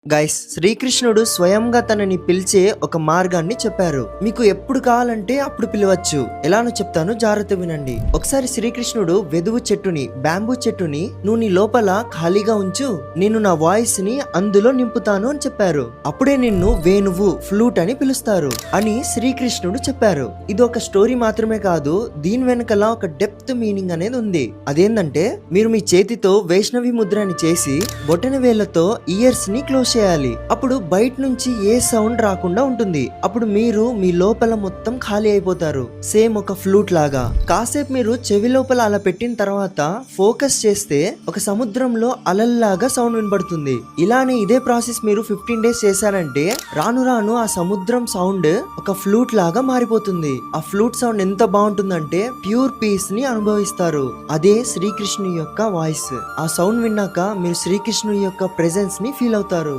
Guys, శ్రీకృష్ణుడు స్వయంగా తనని పిలిచే ఒక మార్గాన్ని చెప్పారు. మీకు ఎప్పుడు కావాలంటే అప్పుడు పిలవచ్చు. ఎలానో చెప్తాను, జాగ్రత్త వినండి. ఒకసారి శ్రీకృష్ణుడు వెదువు చెట్టుని, బ్యాంబూ చెట్టుని, నువ్వు నీ లోపల ఖాళీగా ఉంచు, నేను నా వాయిస్ ని అందులో నింపుతాను అని చెప్పారు. అప్పుడే నిన్ను వేణువు, ఫ్లూట్ అని పిలుస్తారు అని శ్రీకృష్ణుడు చెప్పారు. ఇది ఒక స్టోరీ మాత్రమే కాదు, దీని వెనకల ఒక డెప్త్ మీనింగ్ అనేది ఉంది. అదేంటంటే, మీరు మీ చేతితో వైష్ణవి ముద్రని చేసి బొటన వేళ్లతో ఇయర్స్ ని క్లోజ్ చేయాలి. అప్పుడు బయట నుంచి ఏ సౌండ్ రాకుండా ఉంటుంది. అప్పుడు మీరు మీ లోపల మొత్తం ఖాళీ అయిపోతారు, సేమ్ ఒక ఫ్లూట్ లాగా. కాసేపు మీరు చెవి లోపల అలా పెట్టిన తర్వాత ఫోకస్ చేస్తే ఒక సముద్రంలో అలల్లాగా సౌండ్ వినబడుతుంది. ఇలానే ఇదే ప్రాసెస్ మీరు 15 days చేశారంటే రాను రాను ఆ సముద్రం సౌండ్ ఒక ఫ్లూట్ లాగా మారిపోతుంది. ఆ ఫ్లూట్ సౌండ్ ఎంత బాగుంటుందంటే ప్యూర్ పీస్ ని అనుభవిస్తారు. అదే శ్రీకృష్ణుని యొక్క వాయిస్. ఆ సౌండ్ విన్నాక మీరు శ్రీకృష్ణుని యొక్క ప్రెజెన్స్ ని ఫీల్ అవుతారు.